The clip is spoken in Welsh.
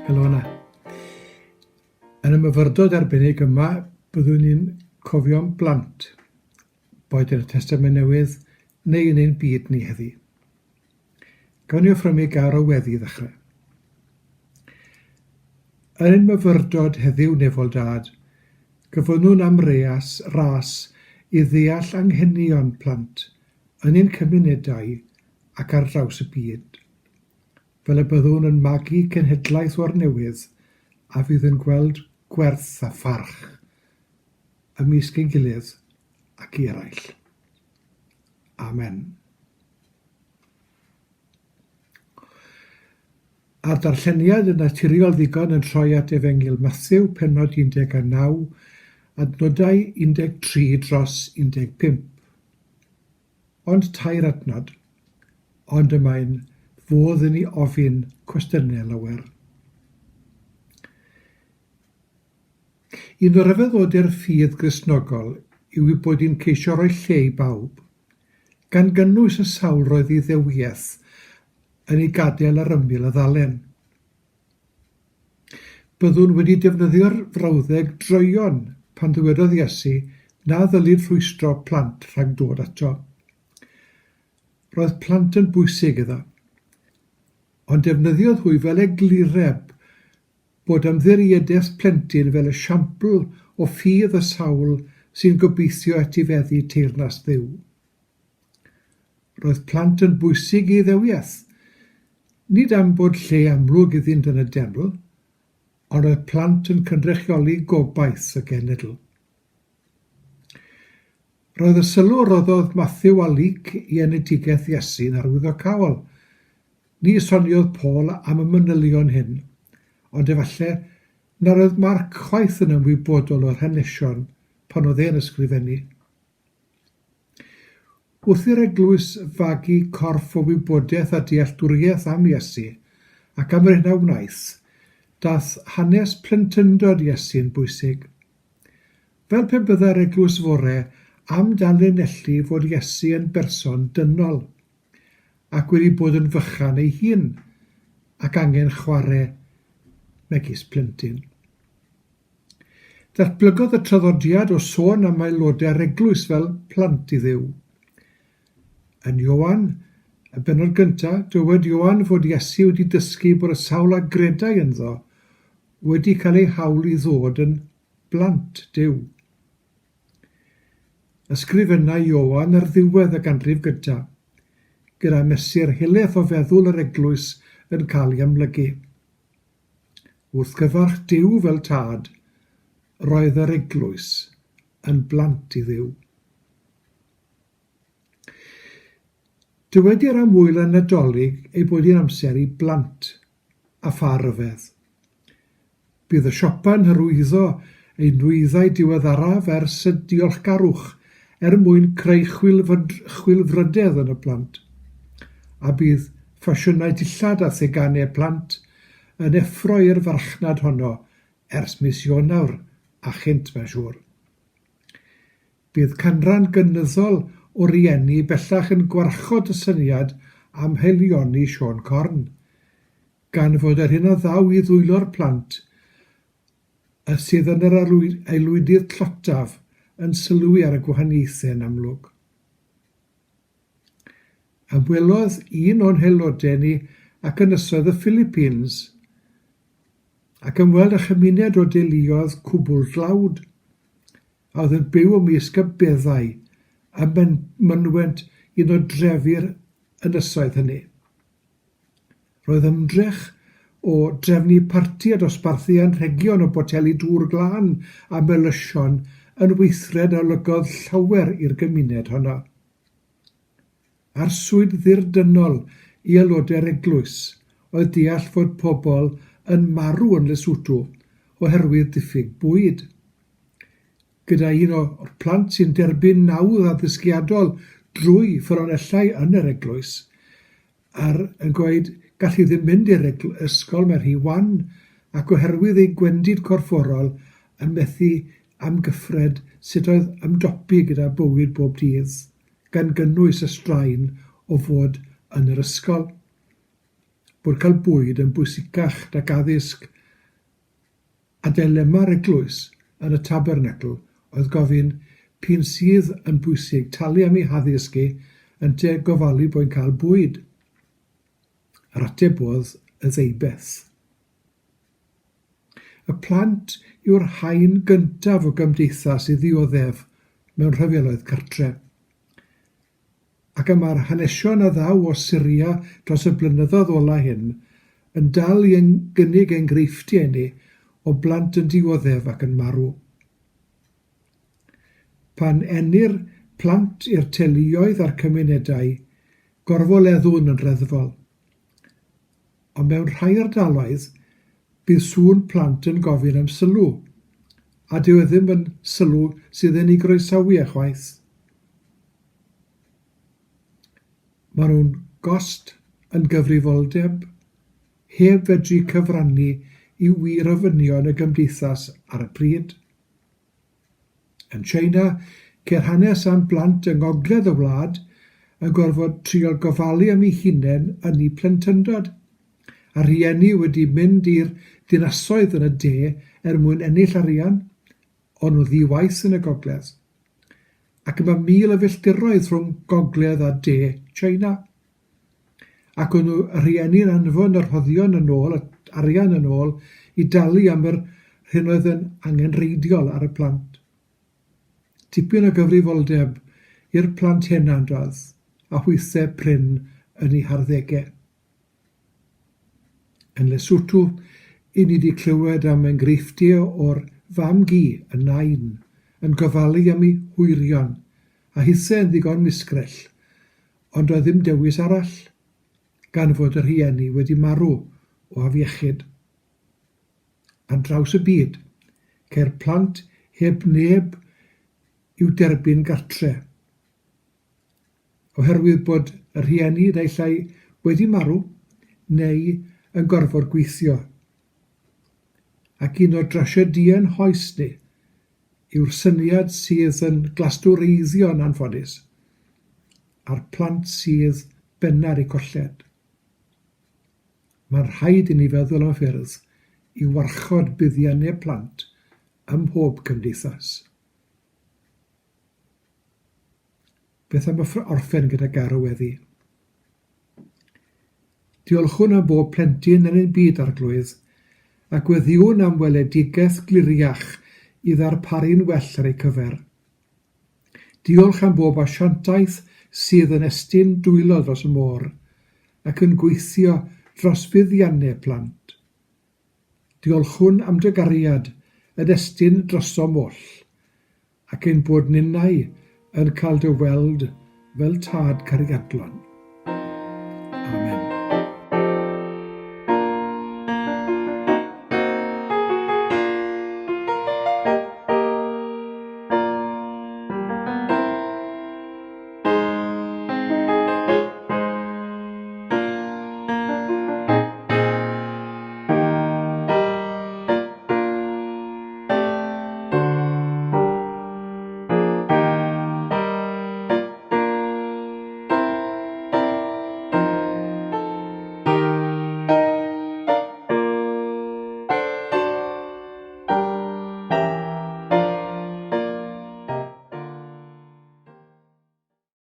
Helo yna. Yn y myfyrdod arbennig yma, byddwn ni'n cofio'n blant, boed yn y Testament Newydd neu yn ein byd ni heddi. Gawn ni offrymu gawr o weddi i ddechrau. Yn ein myfyrdod heddiw nefol dad, gyfynnwn am ras i ddeall anghenion plant yn ein cymunedau ac ar draws y byd, fel y byddwn yn magu cenhedlaeth o'r newydd a fydd yn gweld gwerth a pharch ymysg ei gilydd ac i eraill. Amen. A'r darlleniad yn naturiol ddigon yn rhoi at Efengyl Mathew, pennod 19, adnodau 13 dros 15. Ond tair adnod, ond y mae'n fodd yn ei ofyn cwestiynau lawer. Un o'r ryfeddodau'r ffydd Gristnogol yw ei bod hi'n ceisio rhoi lle i bawb, gan gynnwys y sawl roedd ei ddewiaeth yn ei gadael ar ymyl y ddalen. Byddwn wedi defnyddio'r frawddeg droeon pan ddywedodd Iesu na ddylid rhwystro plant rhag dod ato. Roedd plant yn bwysig iddo, ond defnyddiodd hwy fel eglureb bod ymddiriedais plentyn fel esiampl o ffydd y sawl sy'n gobeithio etifeddu teyrnas Dduw. Roedd plant yn bwysig i ddewiaeth, nid am bod lle amlwg iddynt yn y deml, ond roedd plant yn cynrychioli gobaith y genedl. Roedd y sylw roddodd Mathew a Luc i enedigaeth Iesu'n arwyddocaol. Ni soniodd Paul am y manylion hyn, ond efallai na roedd Marc chwaith yn ymwybodol o'r hanesion pan oedd e'n ysgrifennu. Wrth i'r eglwys fagu corff o wybodaeth a dealltwriaeth am Iesu ac am yr hynna wnaeth, daeth hanes plentyndod Iesu'n bwysig. Fel pe bydda'r eglwys fore am danlinellu fod Iesu yn berson dynol, ac wedi bod yn fychan ei hun ac angen chwarae megis plentyn. Datblygodd y traddodiad o sôn am aelodau'r eglwys fel plant i Dduw. Yn Ioan, y bennod gyntaf, dywed Ioan fod Iesu wedi dysgu bod y sawl a gredau ynddo wedi cael ei hawl i ddod yn blant Duw. Ysgrifennau Ioan ar ddiwedd y ganrif gyntaf, gyda mesur hileth o feddwl yr eglwys yn cael ei amlygu. Wrth gyfarch Duw fel tad, roedd yr eglwys yn blant i Dduw. Dywedir am wyl y Nadolig ei bod hi'n amser i blant a pha ryfedd. Bydd y siopa'n hyrwyddo ei nwyddau diweddaraf ers y diolchgarwch mwyn creu chwilfrydedd yn y plant, a bydd ffasiynau dillad a theganau plant yn effro i'r farchnad honno ers mis Ionawr a chynt mae'n siŵr. Bydd canran gynyddol o rieni bellach yn gwarchod y syniad am helioni Sion Corn, gan fod yr hyn o ddaw i ddwylo'r plant sydd yn yr aelwydydd tlotaf yn sylwi ar y gwahaniaethau'n amlwg. Ymwelodd un o'n haelodau ni ac ynysoedd y Philippines ac ymweld â chymuned o deuluodd cwbl dlawd, a oedd yn byw ymysg y beddau a mynwent un o drefnu'r ynysoedd hynny. Roedd ymdrech o drefnu parti a dosbarthu anrhegion o boteli dŵr glân a melysion yn weithred a olygodd llawer i'r gymuned honno. Arswyd ddirdynol i aelodau'r eglwys oedd deall fod pobl yn marw yn Lesotho oherwydd diffyg bwyd. Gyda un o'r plant sy'n derbyn nawdd addysgiadol drwy ffyronellau yn yr eglwys, yn gweud gall hi ddim mynd i'r ysgol mae'r rhy wan, ac oherwydd ei gwendid corfforol yn methu am gyffred sut oedd ymdopi gyda bywyd bob dydd, gan gynnwys y straen o fod yn yr ysgol, bod cael bwyd yn bwysicach nag addysg, a dilema'r eglwys yn y tabernacl oedd gofyn p'un sydd yn bwysig talu am ei haddysg yn te gofalu bo'n cael bwyd. Yr ateb oedd y ddeubeth. Y plant yw'r haen gyntaf o gymdeithas i ddioddef mewn rhyfeloedd cartre. Ac mae'r hanesion a ddaw o Syria dros y blynyddoedd ola hyn yn dal i gynnig enghreifftiau ni o blant yn dioddef ac yn marw. Pan enir plant i'r teuluoedd a'r cymunedau, gorfoleddwn yn reddfol. Ond mewn rhai ardaloedd, bydd sŵn plant yn gofyn am sylw, a dyw e ddim yn sylw sydd yn ei groesawu chwaith. Maen nhw'n gost yn gyfrifoldeb, heb fedru cyfrannu i wir ofynion y gymdeithas ar y pryd. Yn China, ceir hanes am blant yng ngogledd y wlad yn gorfod trio gofalu am ei hunain yn ei plentyndod, a rhieni wedi mynd i'r dinasoedd yn y de mwyn ennill arian, ond nhw ddiwaith yn y gogledd. Ac yma 1,000 o filltiroedd rhwng gogledd a de China. Ac o'n nhw rhieni'n anfon yr hoddion yn ôl, arian yn ôl, i dalu am yr hyn oedd yn angenreidiol ar y plant. Tipyn o gyfrifoldeb i'r plant hynandodd a hwythau prin yn ei harddegau. Yn Lesotho, i ni wedi clywed am enghreifftiau o'r fam gi yn nain yn gofalu am ei hwyrion a hithau yn ddigon misgrell, ond oedd ddim dewis arall, gan fod yr rhieni wedi marw o afiechyd. Ar draws y byd, ceir plant heb neb i'w derbyn gartre, oherwydd bod y rhieni naill wedi marw neu yn gorfod gweithio. Ac un o drasiedau'n hoes ni yw'r syniad sydd yn glastwreiddio yn anffodus a'r plant sydd bennar eu colled. Mae'n rhaid i ni feddwl am ffyrdd i warchod buddiannau plant ym mhob cymdeithas. Beth am orffen gyda garweddi? Diolchwn am bob plentyn yn ein byd arglwydd, a gweddiwn am weledigaeth gliriach i ddarparu'n well ar eu cyfer. Diolch am bob asiantaeth sydd yn estyn dwylo dros y môr ac yn gweithio dros fuddiannau plant. Diolchwn am dy gariad yn estyn droso moll ac ein bod ninnau yn cael dy weld fel tad cariadlon.